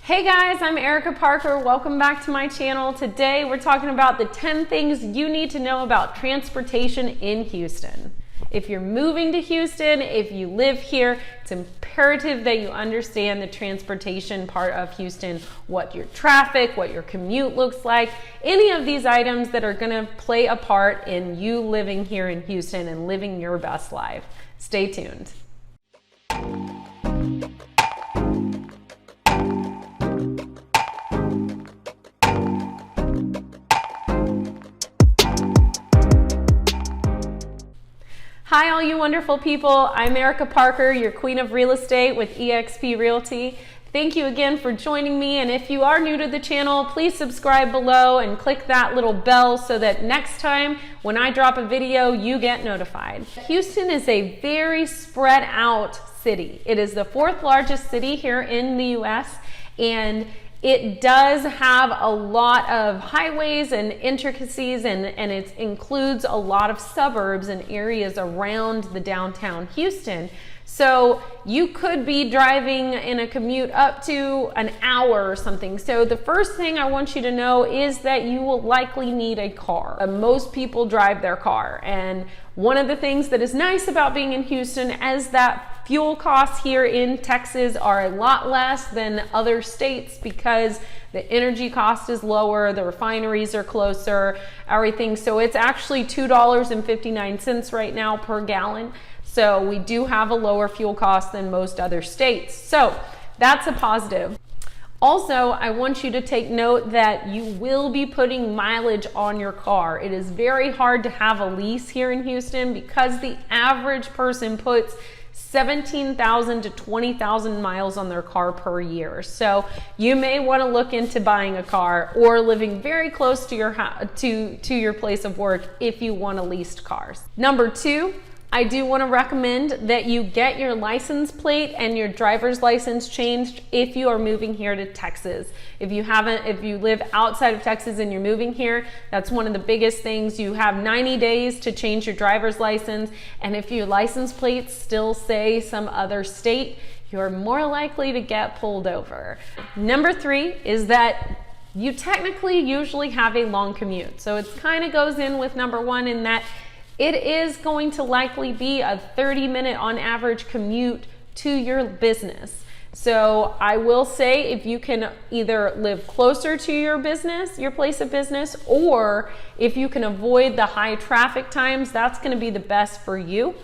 Hey guys, I'm Erica Parker. Welcome back to my channel. Today we're talking about the 10 things you need to know about transportation in Houston. If you're moving to Houston, if you live here, it's imperative that you understand the transportation part of Houston, what your traffic, what your commute looks like, any of these items that are going to play a part in you living here in Houston and living your best life. Stay tuned. Hi, all you wonderful people. I'm Erica Parker, your queen of real estate with eXp Realty. Thank you again for joining me. And if you are new to the channel, please subscribe below and click that little bell so that next time when I drop a video, you get notified. Houston is a very spread out city. It is the 4th largest city here in the US, and it does have a lot of highways and intricacies, and it includes a lot of suburbs and areas around the downtown Houston. So you could be driving in a commute up to an hour or something. So the first thing I want you to know is that you will likely need a car. Most people drive their car. And one of the things that is nice about being in Houston is that fuel costs here in Texas are a lot less than other states because the energy cost is lower, the refineries are closer, everything. So it's actually $2.59 right now per gallon. So we do have a lower fuel cost than most other states. So that's a positive. Also, I want you to take note that you will be putting mileage on your car. It is very hard to have a lease here in Houston because the average person puts 17,000 to 20,000 miles on their car per year. So you may want to look into buying a car or living very close to your to your place of work if you want a leased car. Number 2, I do want to recommend that you get your license plate and your driver's license changed if you are moving here to Texas. If you live outside of Texas and you're moving here, that's one of the biggest things. You have 90 days to change your driver's license, and if your license plates still say some other state, you're more likely to get pulled over. Number 3 is that you technically usually have a long commute. So it kind of goes in with number 1 in that it is going to likely be a 30-minute on average commute to your business. So I will say if you can either live closer to your business, your place of business, or if you can avoid the high traffic times, that's going to be the best for you.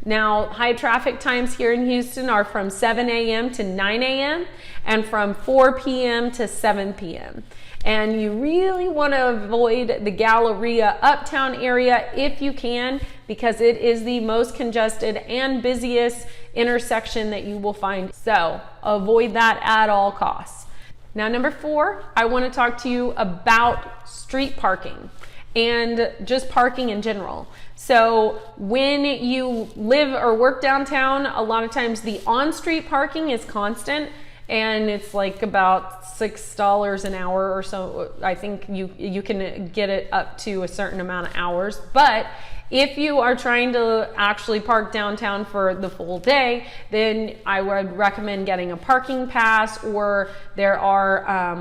Now, high traffic times here in Houston are from 7 a.m. to 9 a.m. and from 4 p.m. to 7 p.m. And you really want to avoid the Galleria uptown area if you can, because it is the most congested and busiest intersection that you will find. So avoid that at all costs. Now, number 4, I want to talk to you about street parking and just parking in general. So when you live or work downtown, a lot of times the on-street parking is constant, and it's like about $6 an hour or so. I think you can get it up to a certain amount of hours. But if you are trying to actually park downtown for the full day, then I would recommend getting a parking pass, or there are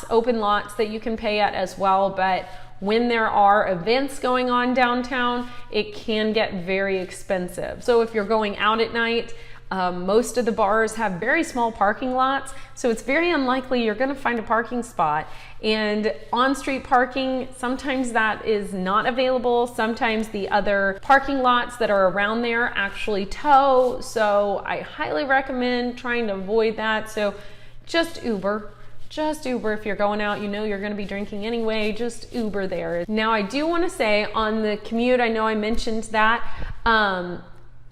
open lots that you can pay at as well. But when there are events going on downtown, it can get very expensive. So if you're going out at night, most of the bars have very small parking lots, so it's very unlikely you're going to find a parking spot. And on-street parking, sometimes that is not available. Sometimes the other parking lots that are around there actually tow, so I highly recommend trying to avoid that. So just Uber. Just Uber if you're going out, you know you're going to be drinking anyway, just Uber there. Now, I do want to say on the commute, I know I mentioned that,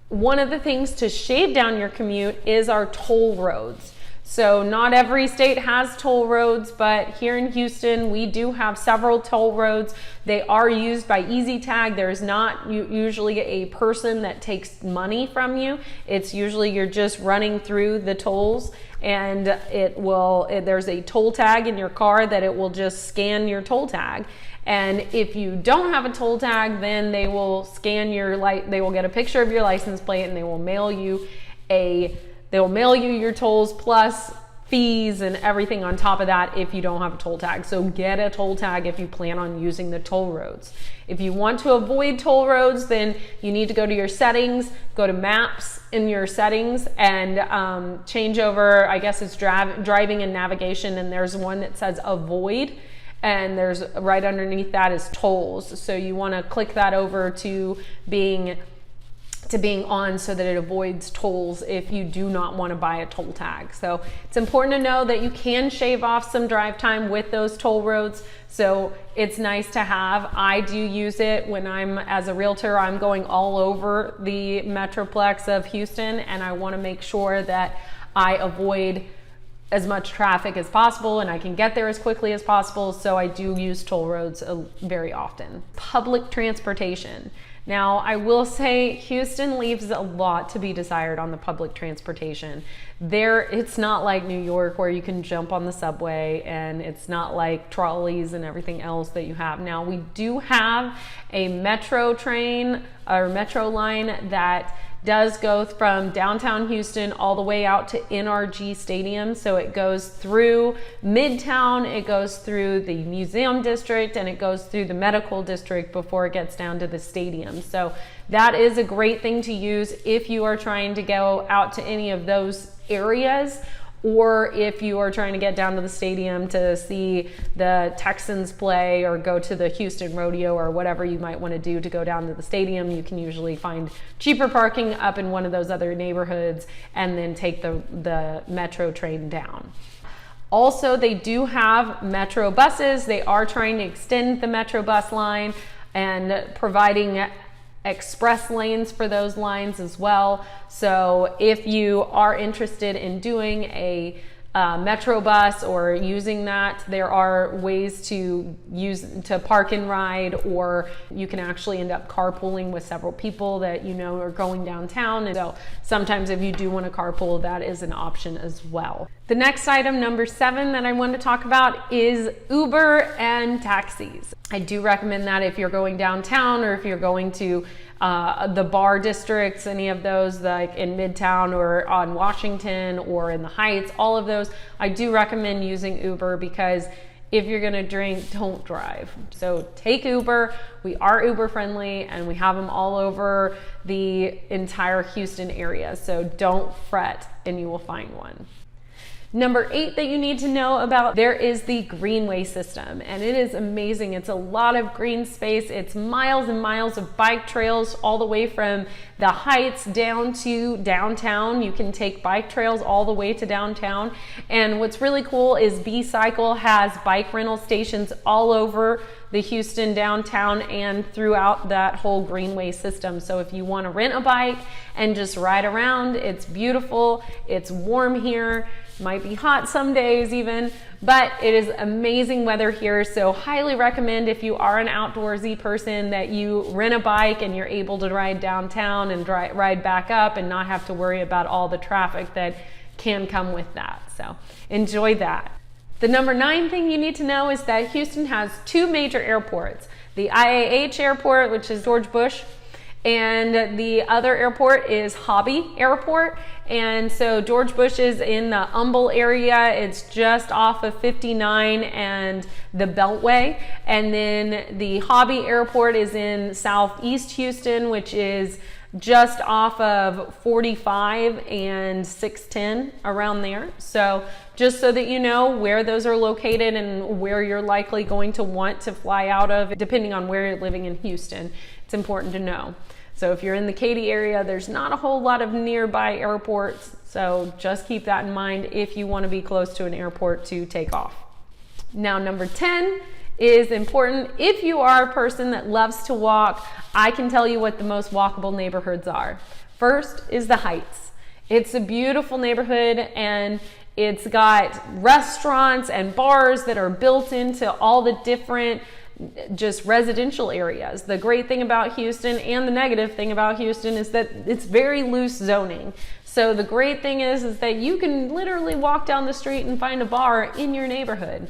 one of the things to shave down your commute is our toll roads. So not every state has toll roads, but here in Houston, we do have several toll roads. They are used by Easy Tag. There's not usually a person that takes money from you. It's usually you're just running through the tolls, and there's a toll tag in your car that it will just scan your toll tag. And if you don't have a toll tag, then they will scan they will get a picture of your license plate, and they will mail you your tolls plus fees and everything on top of that if you don't have a toll tag. So get a toll tag if you plan on using the toll roads. If you want to avoid toll roads, then you need to go to your settings, go to maps in your settings, and change over, I guess it's driving and navigation, and there's one that says avoid, and there's right underneath that is tolls. So you want to click that over to being on so that it avoids tolls if you do not want to buy a toll tag. So it's important to know that you can shave off some drive time with those toll roads. So it's nice to have. I do use it when as a realtor, I'm going all over the Metroplex of Houston, and I want to make sure that I avoid as much traffic as possible and I can get there as quickly as possible. So I do use toll roads very often. Public transportation. Now, I will say Houston leaves a lot to be desired on the public transportation. It's not like New York where you can jump on the subway, and it's not like trolleys and everything else that you have. Now, we do have a metro train or metro line that does go from downtown Houston all the way out to NRG Stadium. So it goes through Midtown, it goes through the museum district, and it goes through the medical district before it gets down to the stadium. So that is a great thing to use if you are trying to go out to any of those areas, or if you are trying to get down to the stadium to see the Texans play or go to the Houston Rodeo or whatever you might want to do to go down to the stadium. You can usually find cheaper parking up in one of those other neighborhoods and then take the metro train down. Also, they do have metro buses. They are trying to extend the metro bus line and providing express lanes for those lines as well. So if you are interested in doing a metro bus or using that, there are ways to park and ride, or you can actually end up carpooling with several people that you know are going downtown. And so sometimes if you do want to carpool, that is an option as well. The next item, number 7, that I want to talk about is Uber and taxis. I do recommend that if you're going downtown or if you're going to the bar districts, any of those like in Midtown or on Washington or in the Heights, all of those, I do recommend using Uber, because if you're gonna drink, don't drive. So take Uber. We are Uber friendly and we have them all over the entire Houston area. So don't fret and you will find one. Number 8 that you need to know about, there is the Greenway System, and it is amazing. It's a lot of green space. It's miles and miles of bike trails all the way from the Heights down to downtown. You can take bike trails all the way to downtown. And what's really cool is B-Cycle has bike rental stations all over the Houston downtown and throughout that whole Greenway system. So if you want to rent a bike and just ride around, it's beautiful. It's warm here. Might be hot some days even, but it is amazing weather here. So highly recommend, if you are an outdoorsy person, that you rent a bike and you're able to ride downtown and ride back up and not have to worry about all the traffic that can come with that. So enjoy that. The number 9 thing you need to know is that Houston has 2 major airports. The IAH airport, which is George Bush, and the other airport is Hobby Airport. And so George Bush is in the Humble area. It's just off of 59 and the Beltway. And then the Hobby Airport is in Southeast Houston, which is just off of 45 and 610, around there. So just so that you know where those are located and where you're likely going to want to fly out of, depending on where you're living in Houston, it's important to know. So if you're in the Katy area, there's not a whole lot of nearby airports. So just keep that in mind if you want to be close to an airport to take off. Now, number 10 is important. If you are a person that loves to walk, I can tell you what the most walkable neighborhoods are. First is the Heights. It's a beautiful neighborhood, and it's got restaurants and bars that are built into all the different just residential areas. The great thing about Houston and the negative thing about Houston is that it's very loose zoning. So the great thing is that you can literally walk down the street and find a bar in your neighborhood.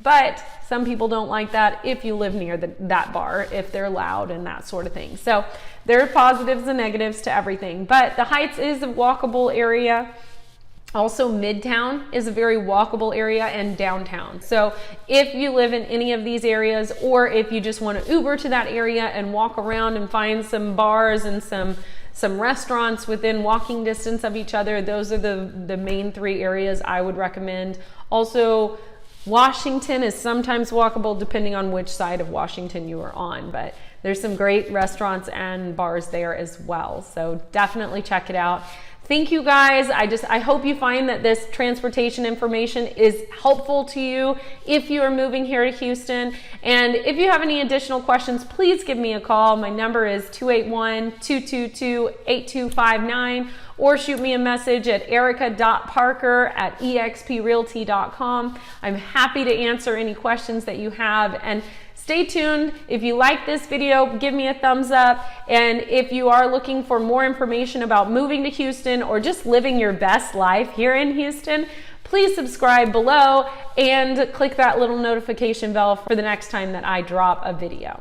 But some people don't like that if you live near that bar, if they're loud and that sort of thing. So there are positives and negatives to everything. But the Heights is a walkable area. Also, Midtown is a very walkable area, and downtown. So if you live in any of these areas, or if you just want to Uber to that area and walk around and find some bars and some restaurants within walking distance of each other, those are the main 3 areas I would recommend. Also, Washington is sometimes walkable depending on which side of Washington you are on, but there's some great restaurants and bars there as well. So definitely check it out. Thank you guys. I hope you find that this transportation information is helpful to you if you are moving here to Houston. And if you have any additional questions, please give me a call. My number is 281-222-8259, or shoot me a message at erica.parker@exprealty.com. I'm happy to answer any questions that you have. And stay tuned. If you like this video, give me a thumbs up. And if you are looking for more information about moving to Houston or just living your best life here in Houston, please subscribe below and click that little notification bell for the next time that I drop a video.